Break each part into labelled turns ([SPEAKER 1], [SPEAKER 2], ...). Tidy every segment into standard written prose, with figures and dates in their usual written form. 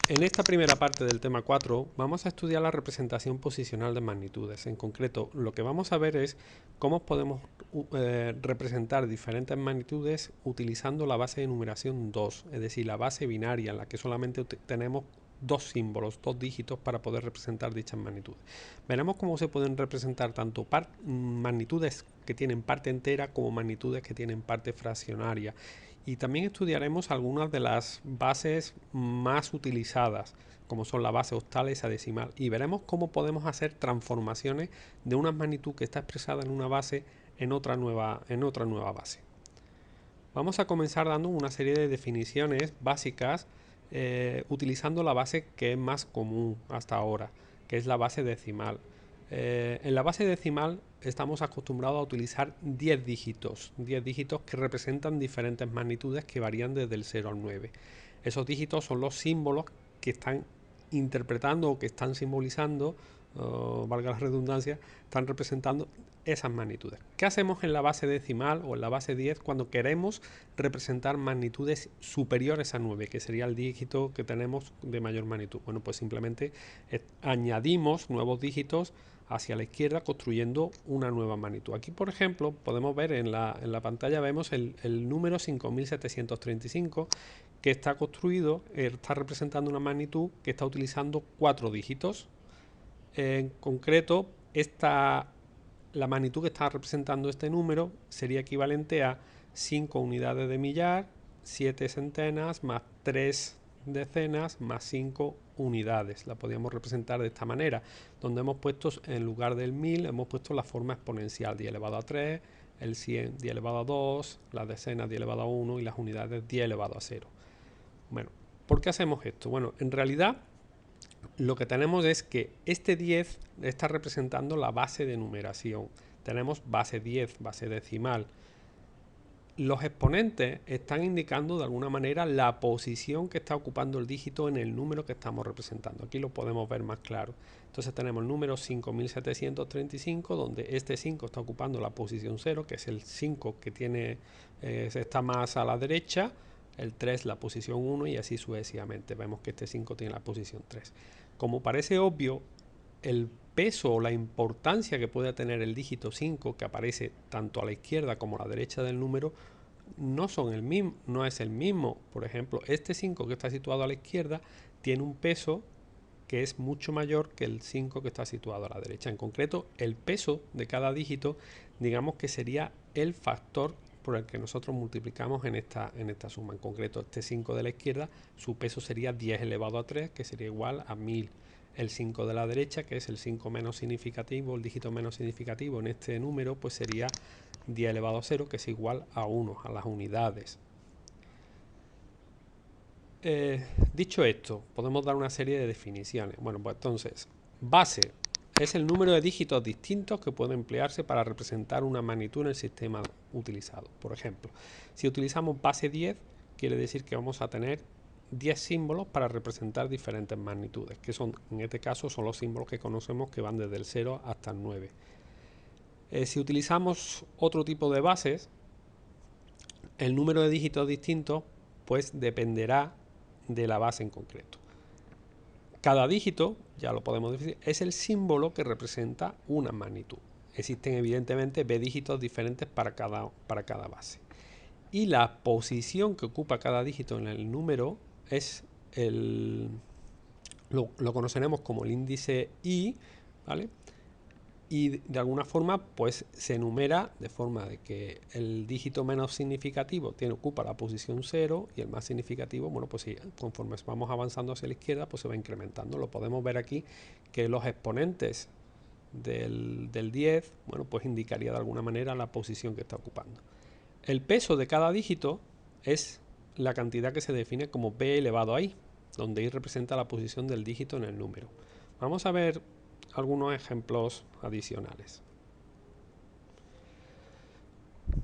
[SPEAKER 1] En esta primera parte del tema 4 vamos a estudiar la representación posicional de magnitudes. En concreto, lo que vamos a ver es cómo podemos representar diferentes magnitudes utilizando la base de numeración 2, es decir, la base binaria en la que solamente tenemos dos símbolos, dos dígitos para poder representar dichas magnitudes. Veremos cómo se pueden representar tanto magnitudes que tienen parte entera como magnitudes que tienen parte fraccionaria. Y también estudiaremos algunas de las bases más utilizadas, como son la base octal y hexadecimal, y veremos cómo podemos hacer transformaciones de una magnitud que está expresada en una base en otra nueva base. Vamos a comenzar dando una serie de definiciones básicas utilizando la base que es más común hasta ahora, que es la base decimal. En la base decimal estamos acostumbrados a utilizar 10 dígitos que representan diferentes magnitudes que varían desde el 0 al 9. Esos dígitos son los símbolos que están interpretando o que están simbolizando, valga la redundancia, están representando esas magnitudes. ¿Qué hacemos en la base decimal o en la base 10 cuando queremos representar magnitudes superiores a 9, que sería el dígito que tenemos de mayor magnitud? Bueno, pues simplemente añadimos nuevos dígitos hacia la izquierda construyendo una nueva magnitud. Aquí, por ejemplo, podemos ver en la pantalla, vemos el número 5735, que está construido, está representando una magnitud que está utilizando 4 dígitos. En concreto, la magnitud que está representando este número sería equivalente a 5 unidades de millar, 7 centenas, más 3 decenas, más 5 unidades. La podríamos representar de esta manera, donde hemos puesto, en lugar del 1000, hemos puesto la forma exponencial, 10 elevado a 3, el 100, 10 elevado a 2, las decenas, 10 elevado a 1 y las unidades, 10 elevado a 0. Bueno, ¿por qué hacemos esto? Bueno, en realidad lo que tenemos es que este 10 está representando la base de numeración. Tenemos base 10, base decimal. Los exponentes están indicando de alguna manera la posición que está ocupando el dígito en el número que estamos representando. Aquí lo podemos ver más claro. Entonces tenemos el número 5735, donde este 5 está ocupando la posición 0, que es el 5 que tiene, está más a la derecha, el 3 la posición 1 y así sucesivamente. Vemos que este 5 tiene la posición 3. Como parece obvio, el peso o la importancia que puede tener el dígito 5, que aparece tanto a la izquierda como a la derecha del número, no es el mismo. Por ejemplo, este 5 que está situado a la izquierda tiene un peso que es mucho mayor que el 5 que está situado a la derecha. En concreto, el peso de cada dígito, digamos que sería el factor por el que nosotros multiplicamos en esta suma. En concreto, este 5 de la izquierda, su peso sería 10 elevado a 3, que sería igual a 1000. El 5 de la derecha, que es el 5 menos significativo, el dígito menos significativo en este número, pues sería 10 elevado a 0, que es igual a 1, a las unidades. Dicho esto, podemos dar una serie de definiciones. Bueno, pues entonces, base es el número de dígitos distintos que puede emplearse para representar una magnitud en el sistema utilizado. Por ejemplo, si utilizamos base 10, quiere decir que vamos a tener 10 símbolos para representar diferentes magnitudes, que son, en este caso, son los símbolos que conocemos que van desde el 0 hasta el 9. Si utilizamos otro tipo de bases, el número de dígitos distintos pues dependerá de la base en concreto. Cada dígito, ya lo podemos decir, es el símbolo que representa una magnitud. Existen evidentemente b dígitos diferentes para cada base. Y la posición que ocupa cada dígito en el número es lo conoceremos como el índice i, ¿vale? Y de alguna forma pues se enumera de forma de que el dígito menos significativo ocupa la posición 0 y el más significativo, bueno, pues sí, conforme vamos avanzando hacia la izquierda pues se va incrementando. Lo podemos ver aquí que los exponentes del 10, bueno, pues indicaría de alguna manera la posición que está ocupando. El peso de cada dígito es la cantidad que se define como b elevado a i, donde i representa la posición del dígito en el número. Vamos a ver algunos ejemplos adicionales.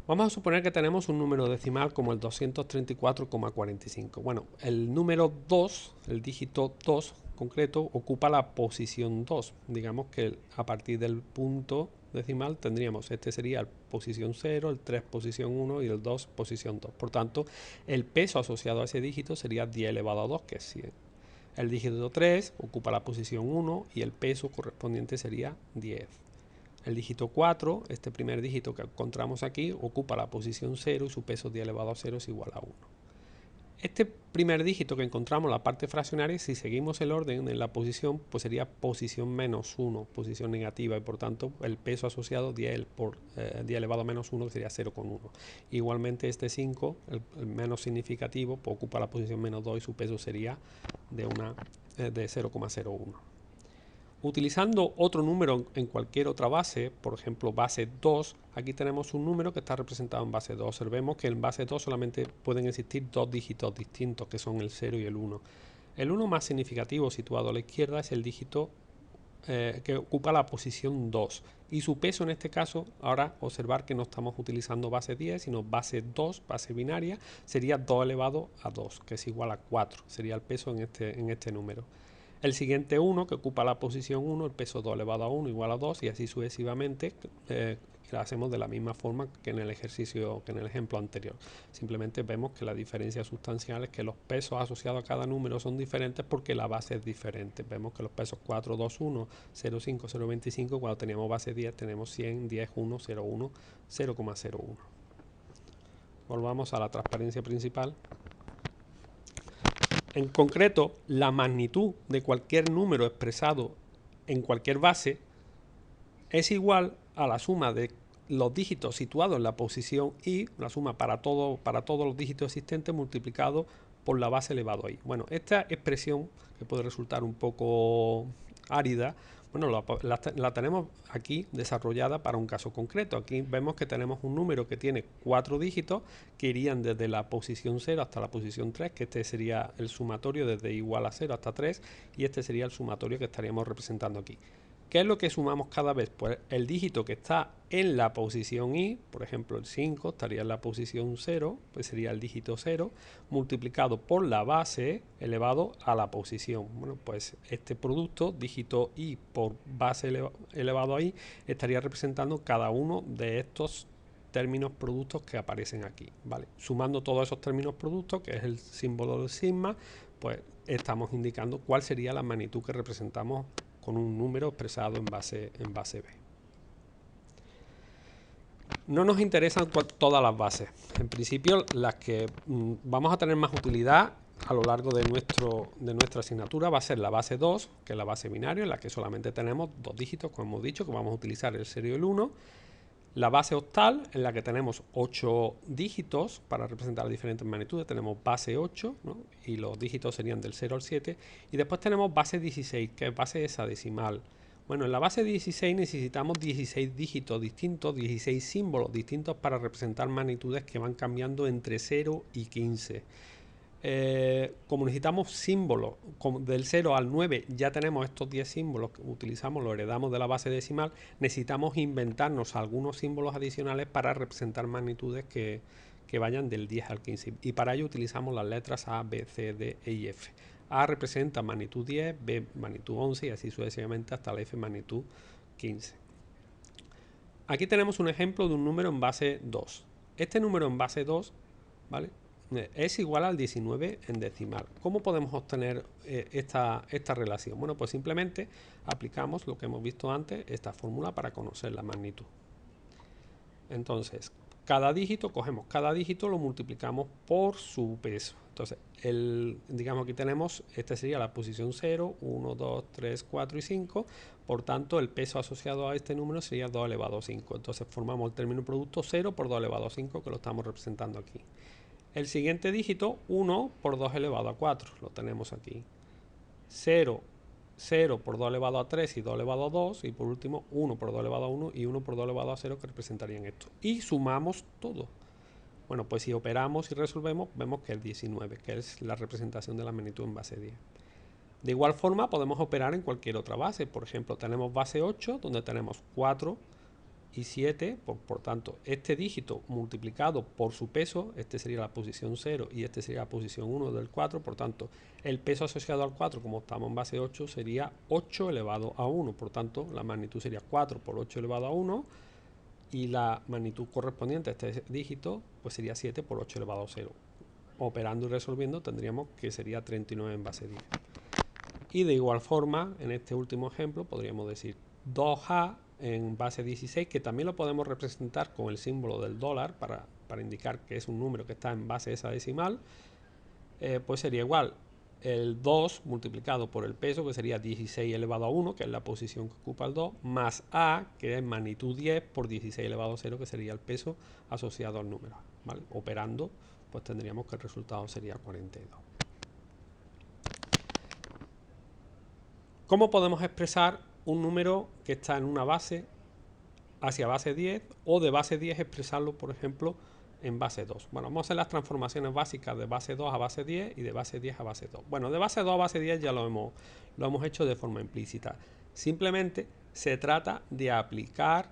[SPEAKER 1] Vamos a suponer que tenemos un número decimal como el 234,45. Bueno, el número 2, el dígito 2 concreto, ocupa la posición 2. Digamos que a partir del punto decimal tendríamos, este sería la posición 0, el 3 posición 1 y el 2 posición 2. Por tanto, el peso asociado a ese dígito sería 10 elevado a 2, que es 100. El dígito 3 ocupa la posición 1 y el peso correspondiente sería 10. El dígito 4, este primer dígito que encontramos aquí, ocupa la posición 0 y su peso 10 elevado a 0 es igual a 1. Este primer dígito que encontramos en la parte fraccionaria, si seguimos el orden en la posición, pues sería posición menos 1, posición negativa, y por tanto el peso asociado 10 por 10 elevado a menos 1, que sería 0,1. Igualmente este 5, el menos significativo, pues ocupa la posición menos 2 y su peso sería de 0,01. Utilizando otro número en cualquier otra base, por ejemplo base 2, aquí tenemos un número que está representado en base 2. Observemos que en base 2 solamente pueden existir dos dígitos distintos, que son el 0 y el 1. El 1 más significativo, situado a la izquierda, es el dígito que ocupa la posición 2. Y su peso en este caso, ahora observar que no estamos utilizando base 10, sino base 2, base binaria, sería 2 elevado a 2, que es igual a 4. Sería el peso en este número. El siguiente 1, que ocupa la posición 1, el peso 2 elevado a 1 igual a 2, y así sucesivamente, lo hacemos de la misma forma que en el ejercicio, que en el ejemplo anterior. Simplemente vemos que la diferencia sustancial es que los pesos asociados a cada número son diferentes porque la base es diferente. Vemos que los pesos 4, 2, 1, 0, 5, 0, 25, cuando teníamos base 10 tenemos 100, 10, 1, 0, 1, 0,01. Volvamos a la transparencia principal. En concreto, la magnitud de cualquier número expresado en cualquier base es igual a la suma de los dígitos situados en la posición i, la suma para todos los dígitos existentes multiplicado por la base elevado a i. Bueno, esta expresión, que puede resultar un poco árida, bueno, la tenemos aquí desarrollada para un caso concreto. Aquí vemos que tenemos un número que tiene 4 dígitos que irían desde la posición 0 hasta la posición 3, que este sería el sumatorio desde igual a 0 hasta 3, y este sería el sumatorio que estaríamos representando aquí. ¿Qué es lo que sumamos cada vez? Pues el dígito que está en la posición i, por ejemplo el 5 estaría en la posición 0, pues sería el dígito 0, multiplicado por la base elevado a la posición. Bueno, pues este producto, dígito i por base elevado a i, estaría representando cada uno de estos términos productos que aparecen aquí, ¿vale? Sumando todos esos términos productos, que es el símbolo del sigma, pues estamos indicando cuál sería la magnitud que representamos con un número expresado en base B. No nos interesan todas las bases. En principio, las que vamos a tener más utilidad a lo largo de nuestra asignatura va a ser la base 2, que es la base binaria, en la que solamente tenemos dos dígitos, como hemos dicho, que vamos a utilizar el 0 y el 1. La base octal, en la que tenemos 8 dígitos para representar diferentes magnitudes, tenemos base 8, ¿no? Y los dígitos serían del 0 al 7. Y después tenemos base 16, que es base hexadecimal. Bueno, en la base 16 necesitamos 16 dígitos distintos, 16 símbolos distintos para representar magnitudes que van cambiando entre 0 y 15. Como necesitamos símbolos del 0 al 9, ya tenemos estos 10 símbolos que utilizamos, los heredamos de la base decimal, necesitamos inventarnos algunos símbolos adicionales para representar magnitudes que vayan del 10 al 15, y para ello utilizamos las letras A, B, C, D, E y F. A representa magnitud 10, B magnitud 11 y así sucesivamente hasta la F magnitud 15. Aquí tenemos un ejemplo de un número en base 2. Este número en base 2, ¿vale?, es igual al 19 en decimal. ¿Cómo podemos obtener esta relación? Bueno, pues simplemente aplicamos lo que hemos visto antes, esta fórmula para conocer la magnitud. Entonces, cogemos cada dígito, lo multiplicamos por su peso. Entonces, digamos aquí tenemos, esta sería la posición 0, 1, 2, 3, 4 y 5. Por tanto, el peso asociado a este número sería 2 elevado a 5. Entonces, formamos el término producto 0 por 2 elevado a 5, que lo estamos representando aquí. El siguiente dígito, 1 por 2 elevado a 4, lo tenemos aquí. 0, 0 por 2 elevado a 3 y 2 elevado a 2. Y por último, 1 por 2 elevado a 1 y 1 por 2 elevado a 0, que representarían esto. Y sumamos todo. Bueno, pues si operamos y resolvemos, vemos que es 19, que es la representación de la magnitud en base 10. De igual forma, podemos operar en cualquier otra base. Por ejemplo, tenemos base 8, donde tenemos 4 y 7, por tanto, este dígito multiplicado por su peso, este sería la posición 0 y este sería la posición 1 del 4, por tanto, el peso asociado al 4, como estamos en base 8, sería 8 elevado a 1, por tanto, la magnitud sería 4 por 8 elevado a 1, y la magnitud correspondiente a este dígito, pues sería 7 por 8 elevado a 0. Operando y resolviendo tendríamos que sería 39 en base 10. Y de igual forma, en este último ejemplo, podríamos decir 2A en base 16, que también lo podemos representar con el símbolo del dólar para indicar que es un número que está en base hexadecimal, pues sería igual el 2 multiplicado por el peso, que sería 16 elevado a 1, que es la posición que ocupa el 2, más A, que es magnitud 10 por 16 elevado a 0, que sería el peso asociado al número, ¿vale? Operando, pues tendríamos que el resultado sería 42. ¿Cómo podemos expresar un número que está en una base hacia base 10 o de base 10 expresarlo, por ejemplo, en base 2? Bueno, vamos a hacer las transformaciones básicas de base 2 a base 10 y de base 10 a base 2. Bueno, de base 2 a base 10 ya lo hemos hecho de forma implícita. Simplemente se trata de aplicar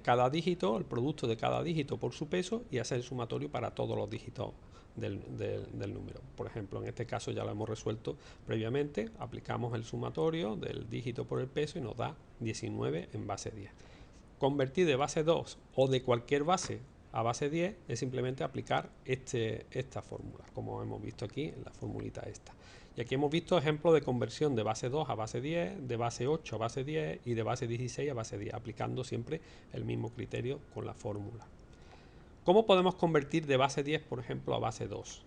[SPEAKER 1] cada dígito, el producto de cada dígito por su peso y hacer el sumatorio para todos los dígitos del número. Por ejemplo, en este caso ya lo hemos resuelto previamente, aplicamos el sumatorio del dígito por el peso y nos da 19 en base 10. Convertir de base 2 o de cualquier base a base 10 es simplemente aplicar esta fórmula, como hemos visto aquí en la formulita esta. Y aquí hemos visto ejemplos de conversión de base 2 a base 10, de base 8 a base 10 y de base 16 a base 10, aplicando siempre el mismo criterio con la fórmula. ¿Cómo podemos convertir de base 10, por ejemplo, a base 2?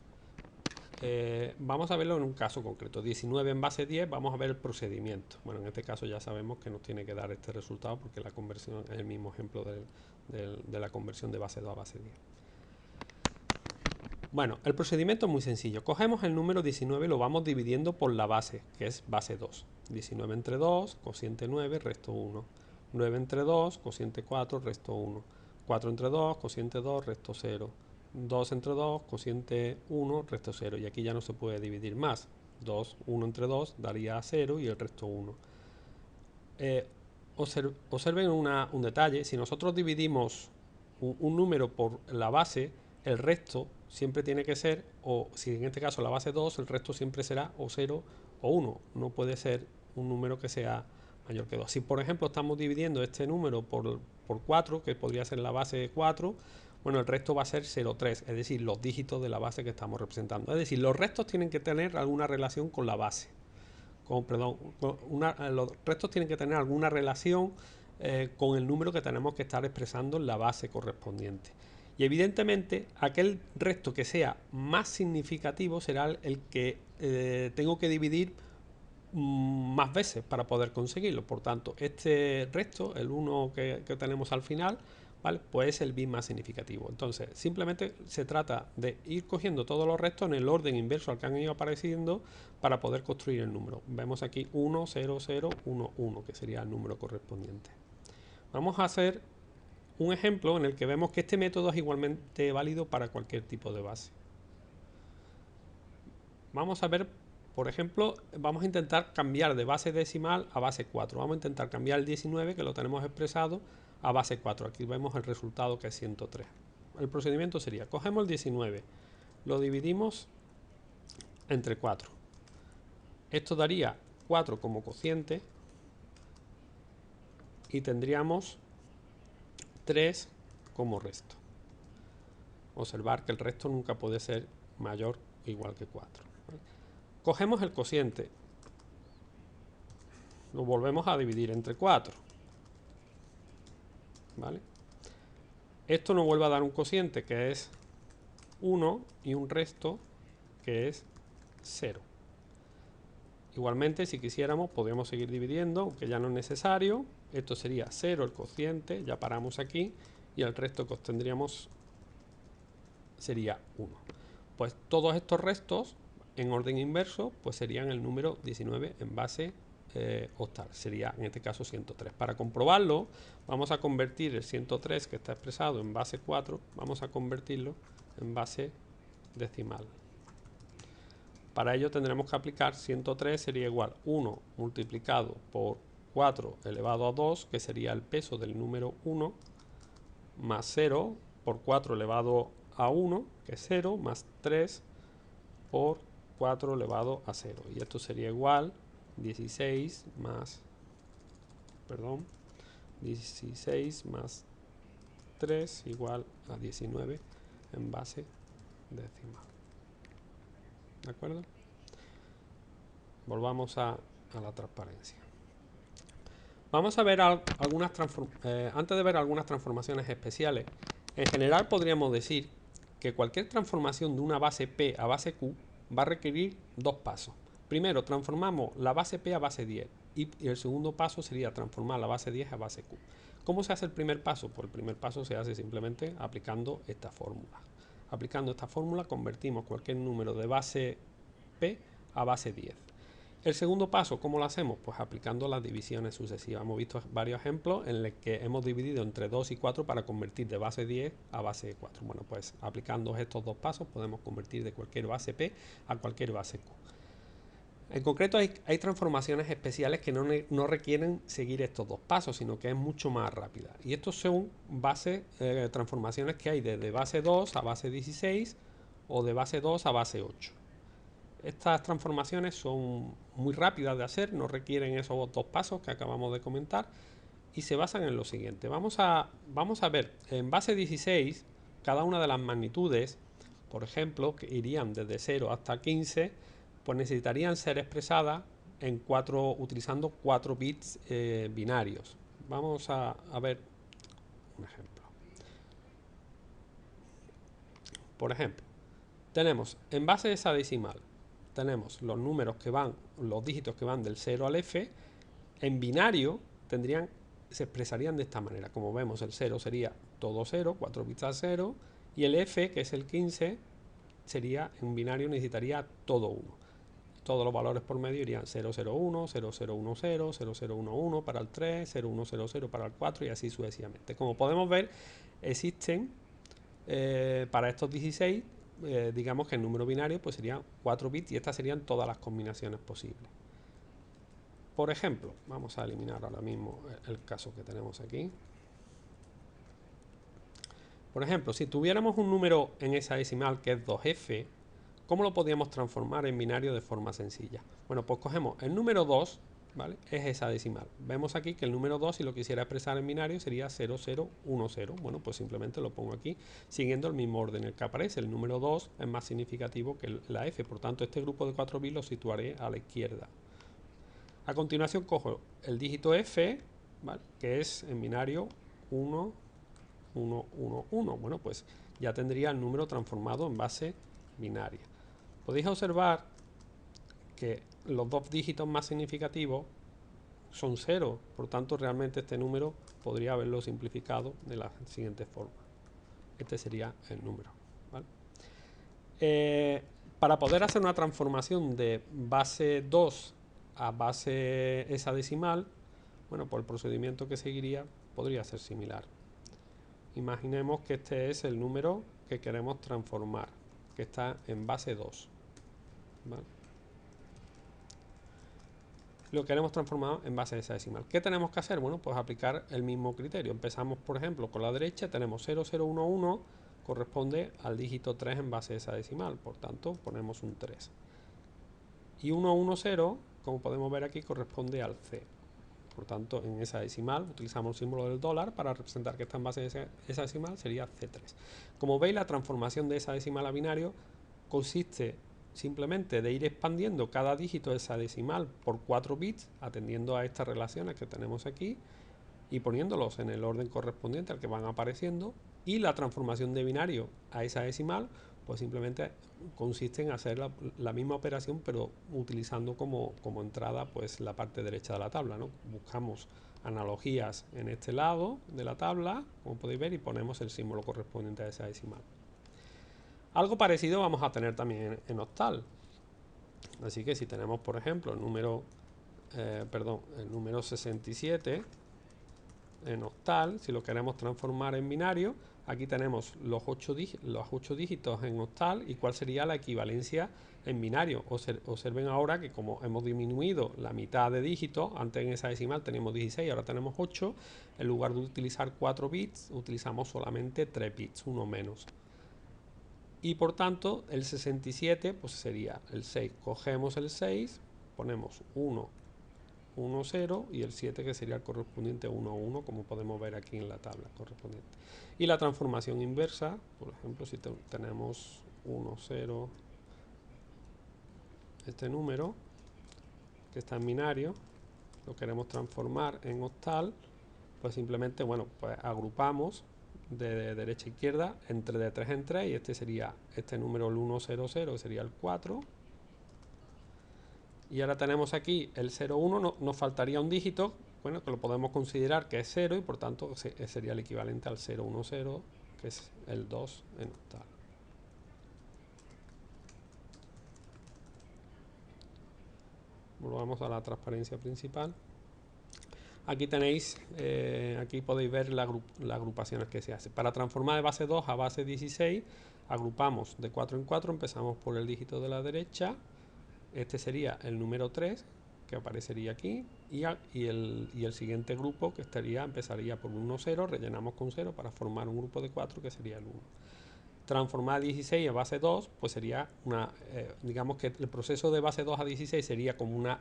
[SPEAKER 1] Vamos a verlo en un caso concreto. 19 en base 10, vamos a ver el procedimiento. Bueno, en este caso ya sabemos que nos tiene que dar este resultado porque la conversión es el mismo ejemplo de la conversión de base 2 a base 10. Bueno, el procedimiento es muy sencillo. Cogemos el número 19 y lo vamos dividiendo por la base, que es base 2. 19 entre 2, cociente 9, resto 1. 9 entre 2, cociente 4, resto 1. 4 entre 2, cociente 2, resto 0. 2 entre 2, cociente 1, resto 0. Y aquí ya no se puede dividir más. 1 entre 2 daría 0 y el resto 1. Observen un detalle. Si nosotros dividimos un número por la base, el resto siempre tiene que ser, o si en este caso la base 2, el resto siempre será o 0 o 1. No puede ser un número que sea mayor que 2. Si por ejemplo estamos dividiendo este número por 4, que podría ser la base 4, bueno, el resto va a ser 0,3, es decir, los dígitos de la base que estamos representando. Es decir, los restos tienen que tener alguna relación con la base. Los restos tienen que tener alguna relación con el número que tenemos que estar expresando en la base correspondiente. Y evidentemente aquel resto que sea más significativo será el que tengo que dividir más veces para poder conseguirlo. Por tanto, este resto, el 1 que tenemos al final, ¿vale? Pues es el bit más significativo. Entonces, simplemente se trata de ir cogiendo todos los restos en el orden inverso al que han ido apareciendo para poder construir el número. Vemos aquí 1, 0, 0, 1, 1, que sería el número correspondiente. Vamos a hacer un ejemplo en el que vemos que este método es igualmente válido para cualquier tipo de base. Vamos a ver, por ejemplo, vamos a intentar cambiar de base decimal a base 4. Vamos a intentar cambiar el 19, que lo tenemos expresado, a base 4. Aquí vemos el resultado, que es 103. El procedimiento sería, cogemos el 19, lo dividimos entre 4. Esto daría 4 como cociente y tendríamos 3 como resto. Observar que el resto nunca puede ser mayor o igual que 4. Cogemos el cociente, lo volvemos a dividir entre 4. ¿Vale? Esto nos vuelve a dar un cociente que es 1 y un resto que es 0. Igualmente, si quisiéramos, podríamos seguir dividiendo, aunque ya no es necesario. Esto sería 0 el cociente, ya paramos aquí, y el resto que obtendríamos sería 1. Pues todos estos restos, en orden inverso, pues serían el número 19 en base octal. Sería, en este caso, 103. Para comprobarlo, vamos a convertir el 103 que está expresado en base 4, vamos a convertirlo en base decimal. Para ello tendremos que aplicar 103 sería igual 1 multiplicado por 4 elevado a 2, que sería el peso del número 1, más 0 por 4 elevado a 1, que es 0, más 3 por 4 elevado a 0. Y esto sería igual 16 más 3 igual a 19 en base decimal. ¿De acuerdo? Volvamos a la transparencia. Vamos a ver antes de ver algunas transformaciones especiales. En general podríamos decir que cualquier transformación de una base P a base Q va a requerir dos pasos. Primero, transformamos la base P a base 10 y el segundo paso sería transformar la base 10 a base Q. ¿Cómo se hace el primer paso? Pues el primer paso se hace simplemente aplicando esta fórmula. Aplicando esta fórmula convertimos cualquier número de base P a base 10. El segundo paso, ¿cómo lo hacemos? Pues aplicando las divisiones sucesivas. Hemos visto varios ejemplos en los que hemos dividido entre 2 y 4 para convertir de base 10 a base 4. Bueno, pues aplicando estos dos pasos podemos convertir de cualquier base P a cualquier base Q. En concreto hay transformaciones especiales que no requieren seguir estos dos pasos, sino que es mucho más rápida. Y estos son transformaciones que hay desde base 2 a base 16 o de base 2 a base 8. Estas transformaciones son muy rápidas de hacer, no requieren esos dos pasos que acabamos de comentar y se basan en lo siguiente. Vamos a ver, en base 16, cada una de las magnitudes, por ejemplo, que irían desde 0 hasta 15, pues necesitarían ser expresadas utilizando 4 bits binarios. Vamos a ver un ejemplo. Por ejemplo, tenemos en base hexadecimal, tenemos los números que van, los dígitos que van del 0 al F, en binario se expresarían de esta manera. Como vemos, el 0 sería todo 0, 4 bits a 0, y el F, que es el 15, sería en binario, necesitaría todo 1. Todos los valores por medio irían 001, 0010, 0011 para el 3, 0100 para el 4 y así sucesivamente. Como podemos ver, existen para estos 16, digamos que el número binario pues serían 4 bits y estas serían todas las combinaciones posibles. Por ejemplo, vamos a eliminar ahora mismo el caso que tenemos aquí. Por ejemplo, si tuviéramos un número en hexadecimal que es 2F, ¿cómo lo podríamos transformar en binario de forma sencilla? Bueno, pues cogemos el número 2, ¿vale? Es hexadecimal. Vemos aquí que el número 2, si lo quisiera expresar en binario, sería 0010. Bueno, pues simplemente lo pongo aquí, siguiendo el mismo orden en el que aparece. El número 2 es más significativo que la F, por tanto, este grupo de 4 bits lo situaré a la izquierda. A continuación cojo el dígito F, ¿vale? Que es en binario 1, 1, 1, 1. Bueno, pues ya tendría el número transformado en base binaria. Podéis observar que los dos dígitos más significativos son 0, por tanto realmente este número podría haberlo simplificado de la siguiente forma. Este sería el número, ¿vale? Para poder hacer una transformación de base 2 a base hexadecimal, bueno, pues el procedimiento que seguiría podría ser similar. Imaginemos que este es el número que queremos transformar, que está en base 2, ¿vale? Lo queremos transformar en base hexadecimal. ¿Qué tenemos que hacer? Bueno, pues aplicar el mismo criterio. Empezamos, por ejemplo, con la derecha, tenemos 0011, corresponde al dígito 3 en base hexadecimal, por tanto ponemos un 3. Y 110, como podemos ver aquí, corresponde al C. Por tanto, en hexadecimal utilizamos el símbolo del dólar para representar que está en base hexadecimal, sería C3. Como veis, la transformación de hexadecimal a binario consiste simplemente de ir expandiendo cada dígito hexadecimal por 4 bits, atendiendo a estas relaciones que tenemos aquí y poniéndolos en el orden correspondiente al que van apareciendo, y la transformación de binario a hexadecimal pues simplemente consiste en hacer la misma operación, pero utilizando como entrada pues la parte derecha de la tabla, ¿no? Buscamos analogías en este lado de la tabla, como podéis ver, y ponemos el símbolo correspondiente a hexadecimal. Algo parecido vamos a tener también en octal. Así que si tenemos, por ejemplo, el número 67 en octal, si lo queremos transformar en binario, aquí tenemos los 8 dígitos en octal y cuál sería la equivalencia en binario. Observen ahora que como hemos disminuido la mitad de dígitos, antes en hexadecimal teníamos 16, ahora tenemos 8, en lugar de utilizar 4 bits, utilizamos solamente 3 bits, uno menos. Y por tanto, el 67 pues sería el 6. Cogemos el 6, ponemos 1, 1, 0 y el 7 que sería el correspondiente 1, 1, como podemos ver aquí en la tabla correspondiente. Y la transformación inversa, por ejemplo, si tenemos 1, 0, este número, que está en binario, lo queremos transformar en octal, pues simplemente, bueno, pues agrupamos de derecha a izquierda entre de 3 en 3 y este sería este número, el 100, sería el 4. Y ahora tenemos aquí el 01, nos faltaría un dígito, bueno, que lo podemos considerar que es 0 y por tanto sería el equivalente al 010, que es el 2 en octal. Volvamos a la transparencia principal. Aquí tenéis, aquí podéis ver las agrupaciones que se hacen. Para transformar de base 2 a base 16, agrupamos de 4 en 4, empezamos por el dígito de la derecha. Este sería el número 3, que aparecería aquí, y el siguiente grupo que empezaría por 1, 0, rellenamos con 0 para formar un grupo de 4 que sería el 1. Transformar 16 a base 2, pues sería digamos que el proceso de base 2 a 16 sería como una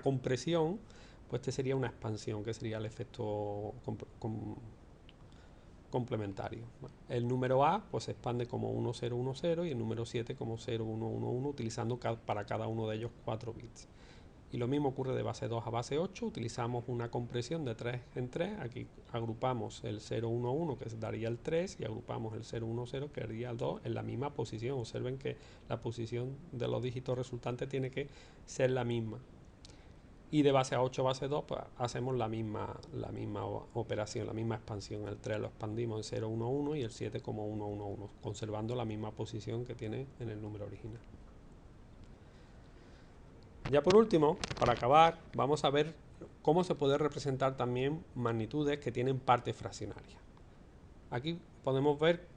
[SPEAKER 1] compresión, pues este sería una expansión, que sería el efecto complementario. El número A pues se expande como 1010 y el número 7 como 0111, utilizando para cada uno de ellos 4 bits. Y lo mismo ocurre de base 2 a base 8, utilizamos una compresión de 3 en 3, aquí agrupamos el 011 que daría el 3 y agrupamos el 010 que daría el 2 en la misma posición. Observen que la posición de los dígitos resultantes tiene que ser la misma. Y de base a 8 a base 2 pues hacemos la misma operación, la misma expansión. El 3 lo expandimos en 011 y el 7 como 111, conservando la misma posición que tiene en el número original. Ya por último, para acabar, vamos a ver cómo se puede representar también magnitudes que tienen parte fraccionaria. Aquí podemos ver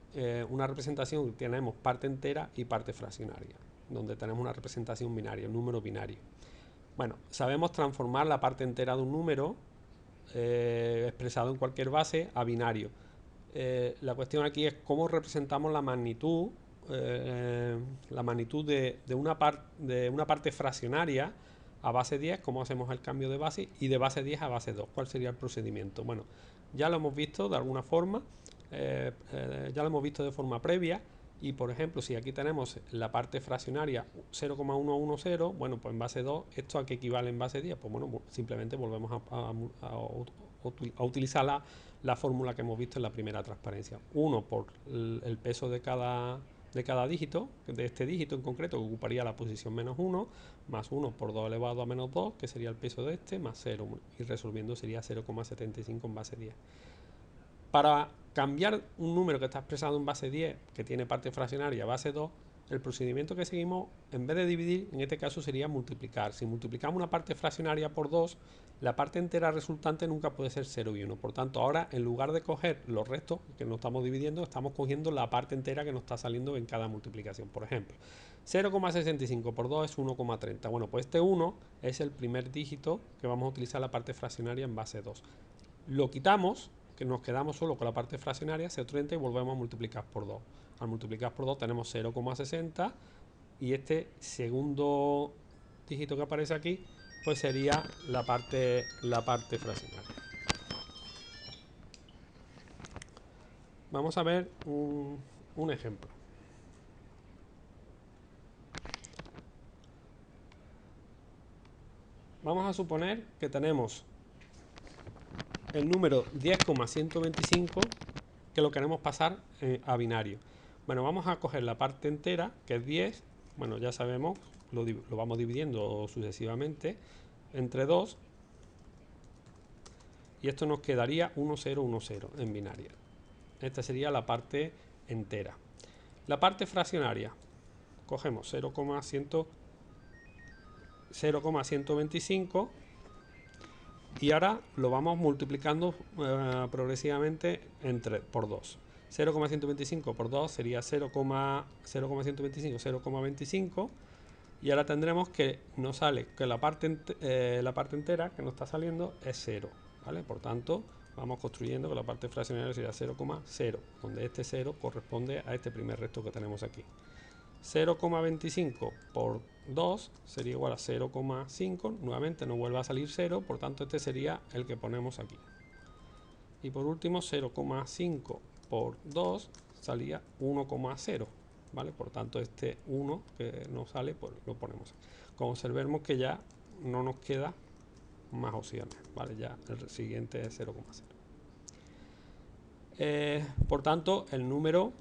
[SPEAKER 1] una representación que tenemos parte entera y parte fraccionaria, donde tenemos una representación binaria, un número binario. Bueno, sabemos transformar la parte entera de un número expresado en cualquier base a binario. La cuestión aquí es cómo representamos la magnitud de una parte fraccionaria a base 10, cómo hacemos el cambio de base, y de base 10 a base 2, cuál sería el procedimiento. Bueno, ya lo hemos visto de alguna forma, ya lo hemos visto de forma previa, y por ejemplo, si aquí tenemos la parte fraccionaria 0,110, bueno, pues en base 2, ¿esto a qué equivale en base 10? Pues bueno, simplemente volvemos a utilizar la fórmula que hemos visto en la primera transparencia. 1 por el peso de cada dígito, de este dígito en concreto, que ocuparía la posición menos 1, más 1 por 2 elevado a menos 2, que sería el peso de este, más 0, y resolviendo sería 0,75 en base 10. Para cambiar un número que está expresado en base 10, que tiene parte fraccionaria, a base 2, el procedimiento que seguimos, en vez de dividir, en este caso sería multiplicar. Si multiplicamos una parte fraccionaria por 2, la parte entera resultante nunca puede ser 0 y 1. Por tanto, ahora en lugar de coger los restos que no estamos dividiendo, estamos cogiendo la parte entera que nos está saliendo en cada multiplicación. Por ejemplo, 0,65 por 2 es 1,30. Bueno, pues este 1 es el primer dígito que vamos a utilizar la parte fraccionaria en base 2. Lo quitamos, que nos quedamos solo con la parte fraccionaria, 0,30 y volvemos a multiplicar por 2. Al multiplicar por 2 tenemos 0,60 y este segundo dígito que aparece aquí pues sería la parte fraccionaria. Vamos a ver un ejemplo. Vamos a suponer que tenemos el número 10,125 que lo queremos pasar a binario. Bueno, vamos a coger la parte entera, que es 10, bueno, ya sabemos, lo vamos dividiendo sucesivamente entre 2, y esto nos quedaría 1010 en binaria. Esta sería la parte entera. La parte fraccionaria, cogemos 0,125 y ahora lo vamos multiplicando progresivamente por 2. 0,125 por 2 sería 0,125, 0,25, y ahora tendremos que nos sale que la parte entera que nos está saliendo es 0, ¿vale? Por tanto, vamos construyendo que la parte fraccionaria sería 0,0, donde este 0 corresponde a este primer resto que tenemos aquí. 0,25 por 2 sería igual a 0,5, nuevamente nos vuelve a salir 0, por tanto este sería el que ponemos aquí. Y por último 0,5 por 2 salía 1,0, ¿vale? Por tanto este 1 que nos sale pues lo ponemos. Como observemos que ya no nos queda más opciones, ¿vale? Ya el siguiente es 0,0. Por tanto, el número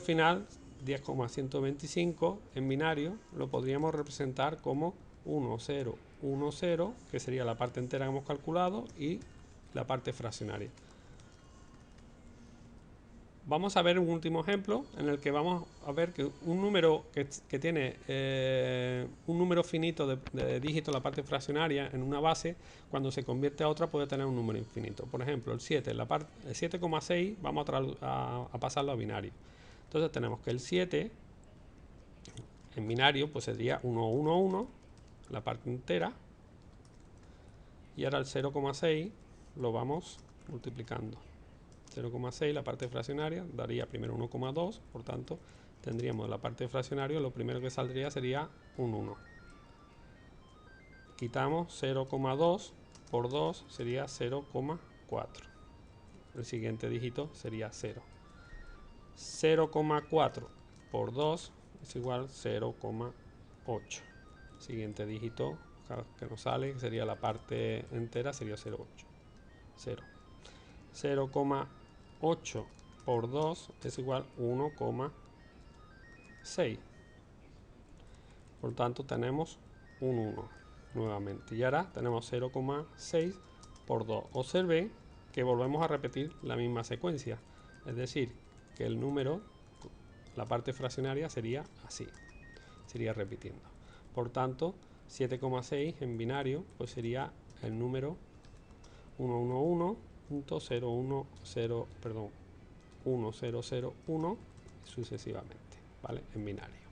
[SPEAKER 1] final 10,125 en binario lo podríamos representar como 1, 0, 1, 0, que sería la parte entera que hemos calculado, y la parte fraccionaria. Vamos a ver un último ejemplo en el que vamos a ver que un número que tiene un número finito de dígitos, la parte fraccionaria, en una base, cuando se convierte a otra puede tener un número infinito. Por ejemplo, el 7, el 7,6 vamos a pasarlo a binario. Entonces tenemos que el 7 en binario pues sería 1, 1, 1, la parte entera, y ahora el 0,6 lo vamos multiplicando. 0,6, la parte fraccionaria, daría primero 1,2, por tanto tendríamos la parte fraccionaria, lo primero que saldría sería un 1. Quitamos 0,2 por 2 sería 0,4. El siguiente dígito sería 0. 0,4 por 2 es igual a 0,8. Siguiente dígito que nos sale sería la parte entera, sería 0,8. 0. 0,8 por 2 es igual a 1,6. Por tanto tenemos un 1 nuevamente. Y ahora tenemos 0,6 por 2. Observe que volvemos a repetir la misma secuencia. Es decir, que el número, la parte fraccionaria sería así. Sería repitiendo. Por tanto, 7,6 en binario pues sería el número 111.010, perdón, 1001 sucesivamente, ¿vale? En binario.